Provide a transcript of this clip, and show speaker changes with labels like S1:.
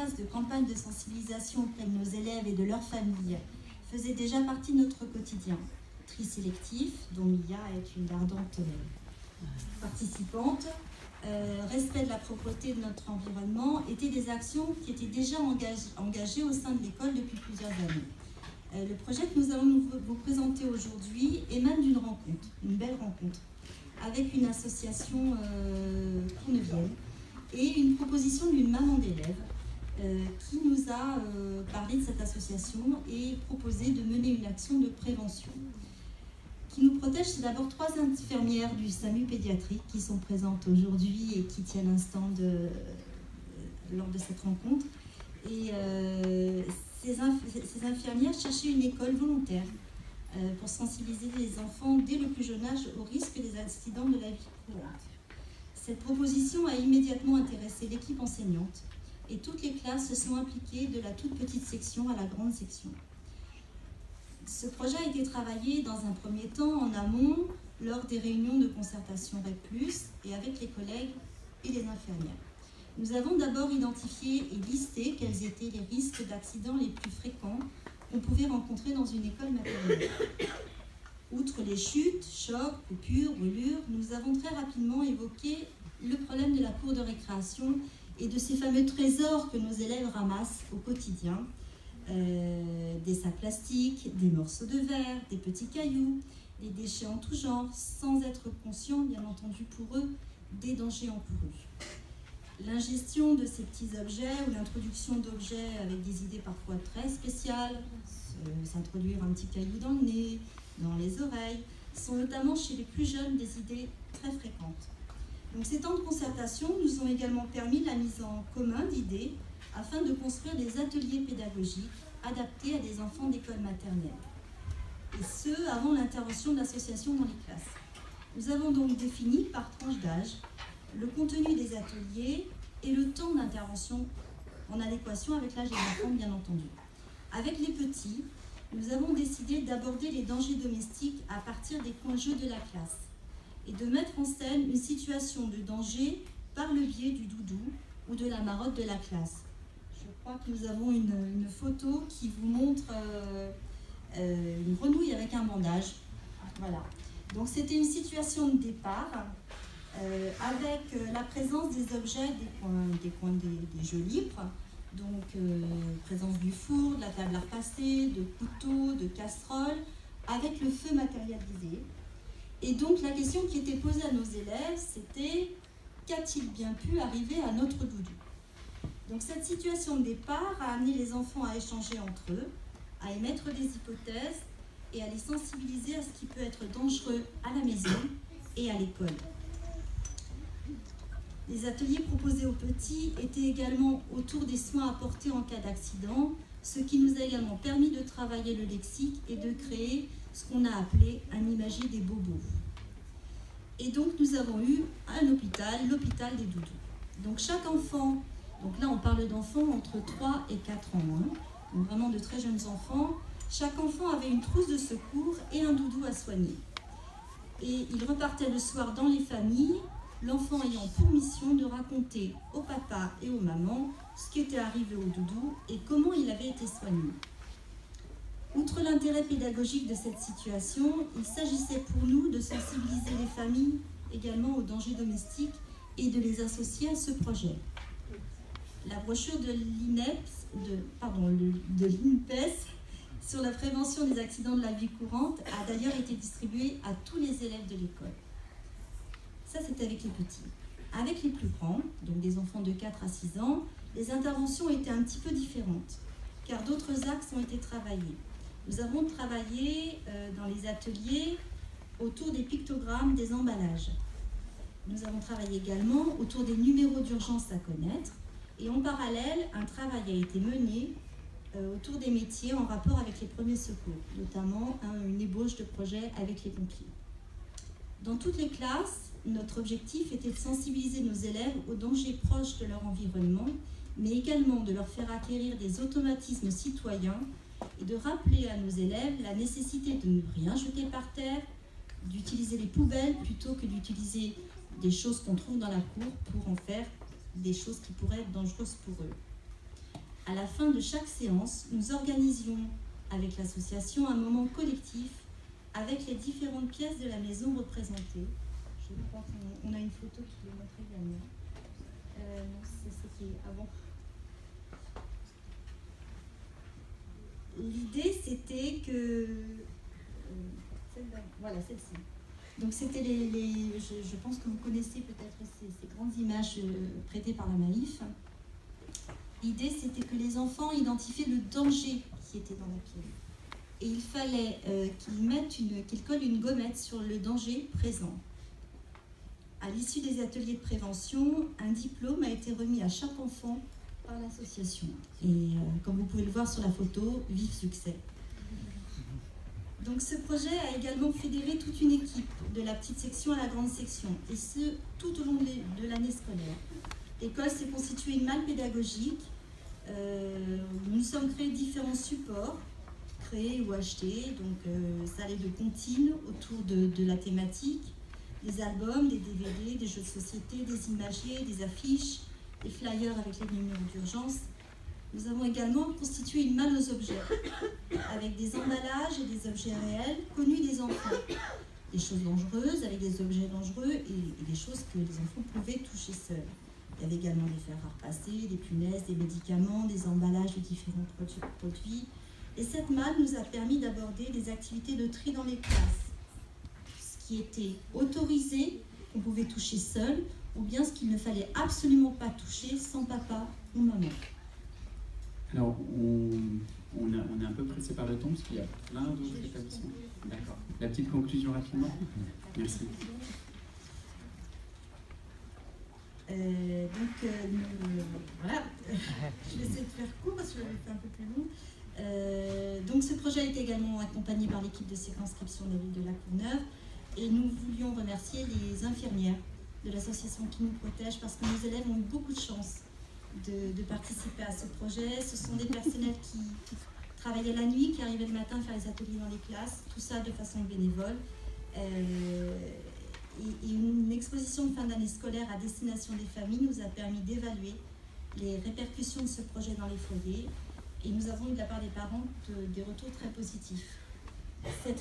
S1: place de campagnes de sensibilisation auprès de nos élèves et de leurs familles faisait déjà partie de notre quotidien. Tri sélectif, dont Mia est une ardente participante, respect de la propreté de notre environnement, étaient des actions qui étaient déjà engagées au sein de l'école depuis plusieurs années. Le projet que nous allons vous présenter aujourd'hui émane d'une rencontre, une belle rencontre, avec une association courneuvienne et une proposition d'une maman d'élève qui nous a parlé de cette association et proposé de mener une action de prévention. Qui nous protège, c'est d'abord 3 infirmières du SAMU pédiatrique qui sont présentes aujourd'hui et qui tiennent un stand lors de cette rencontre. Et ces infirmières cherchaient une école volontaire pour sensibiliser les enfants dès le plus jeune âge au risque des accidents de la vie courante. Cette proposition a immédiatement intéressé l'équipe enseignante et toutes les classes se sont impliquées de la toute petite section à la grande section. Ce projet a été travaillé dans un premier temps en amont lors des réunions de concertation REP+, et avec les collègues et les infirmières. Nous avons d'abord identifié et listé quels étaient les risques d'accidents les plus fréquents qu'on pouvait rencontrer dans une école maternelle. Outre les chutes, chocs, coupures, brûlures, nous avons très rapidement évoqué le problème de la cour de récréation et de ces fameux trésors que nos élèves ramassent au quotidien. Des sacs plastiques, des morceaux de verre, des petits cailloux, des déchets en tout genre, sans être conscients, bien entendu pour eux, des dangers encourus. L'ingestion de ces petits objets ou l'introduction d'objets avec des idées parfois très spéciales, s'introduire un petit caillou dans le nez, dans les oreilles, sont notamment chez les plus jeunes des idées très fréquentes. Donc ces temps de concertation nous ont également permis la mise en commun d'idées afin de construire des ateliers pédagogiques adaptés à des enfants d'école maternelle. Et ce, avant l'intervention de l'association dans les classes. Nous avons donc défini par tranche d'âge le contenu des ateliers et le temps d'intervention en adéquation avec l'âge des enfants, bien entendu. Avec les petits, nous avons décidé d'aborder les dangers domestiques à partir des coins jeux de la classe et de mettre en scène une situation de danger par le biais du doudou ou de la marotte de la classe. Je crois que nous avons une photo qui vous montre une grenouille avec un bandage. Voilà. Donc c'était une situation de départ avec la présence des objets des coins des jeux libres. Donc présence du four, de la table à repasser, de couteaux, de casseroles, avec le feu matérialisé. Et donc la question qui était posée à nos élèves, c'était: qu'a-t-il bien pu arriver à notre doudou? Donc cette situation de départ a amené les enfants à échanger entre eux, à émettre des hypothèses et à les sensibiliser à ce qui peut être dangereux à la maison et à l'école. Les ateliers proposés aux petits étaient également autour des soins apportés en cas d'accident, ce qui nous a également permis de travailler le lexique et de créer ce qu'on a appelé un imagier des bobos. Et donc nous avons eu un hôpital, l'hôpital des doudous. Donc chaque enfant, donc là on parle d'enfants entre 3 et 4 ans, donc vraiment de très jeunes enfants, chaque enfant avait une trousse de secours et un doudou à soigner. Et il repartait le soir dans les familles, l'enfant ayant pour mission de raconter au papa et aux mamans ce qui était arrivé au doudou et comment il avait été soigné. Outre l'intérêt pédagogique de cette situation, il s'agissait pour nous de sensibiliser les familles également aux dangers domestiques et de les associer à ce projet. La brochure de l'INPES sur la prévention des accidents de la vie courante a d'ailleurs été distribuée à tous les élèves de l'école. Ça, c'est avec les petits. Avec les plus grands, donc des enfants de 4 à 6 ans, les interventions étaient un petit peu différentes, car d'autres axes ont été travaillés. Nous avons travaillé dans les ateliers autour des pictogrammes des emballages. Nous avons travaillé également autour des numéros d'urgence à connaître, et en parallèle, un travail a été mené autour des métiers en rapport avec les premiers secours, notamment une ébauche de projet avec les pompiers. Dans toutes les classes, notre objectif était de sensibiliser nos élèves aux dangers proches de leur environnement, mais également de leur faire acquérir des automatismes citoyens et de rappeler à nos élèves la nécessité de ne rien jeter par terre, d'utiliser les poubelles plutôt que d'utiliser des choses qu'on trouve dans la cour pour en faire des choses qui pourraient être dangereuses pour eux. À la fin de chaque séance, nous organisions avec l'association un moment collectif avec les différentes pièces de la maison représentées. Je crois qu'on a une photo qui le montre également. Non, c'était avant. L'idée, c'était que... voilà, celle-ci. Donc, c'était je pense que vous connaissez peut-être ces grandes images prêtées par la Maïf. L'idée, c'était que les enfants identifiaient le danger qui était dans la pièce. Et il fallait qu'ils collent une gommette sur le danger présent. À l'issue des ateliers de prévention, un diplôme a été remis à chaque enfant par l'association. Et comme vous pouvez le voir sur la photo, vif succès. Donc ce projet a également fédéré toute une équipe, de la petite section à la grande section, et ce, tout au long de l'année scolaire. L'école s'est constituée une malle pédagogique. Nous sommes créés différents supports, créés ou achetés. Donc ça allait de comptines autour de la thématique, des albums, des DVD, des jeux de société, des imagiers, des affiches, des flyers avec les numéros d'urgence. Nous avons également constitué une malle aux objets, avec des emballages et des objets réels connus des enfants. Des choses dangereuses avec des objets dangereux et des choses que les enfants pouvaient toucher seuls. Il y avait également des fers à repasser, des punaises, des médicaments, des emballages de différents produits. Et cette malle nous a permis d'aborder des activités de tri dans les classes. Ce qui était autorisé, qu'on pouvait toucher seul, ou bien ce qu'il ne fallait absolument pas toucher sans papa ou maman.
S2: Alors, on est un peu pressé par le temps, parce qu'il y a plein d'autres établissements. D'accord. La petite conclusion rapidement. Merci.
S1: Voilà, je vais essayer de faire court parce que je l'avais fait un peu plus long. Donc ce projet a été également accompagné par l'équipe de circonscription de la ville de La Courneuve et nous voulions remercier les infirmières de l'association qui nous protège parce que nos élèves ont eu beaucoup de chance de participer à ce projet. Ce sont des personnels qui travaillaient la nuit, qui arrivaient le matin faire les ateliers dans les classes, tout ça de façon bénévole. Et une exposition de fin d'année scolaire à destination des familles nous a permis d'évaluer les répercussions de ce projet dans les foyers et nous avons eu de la part des parents des retours très positifs. Cette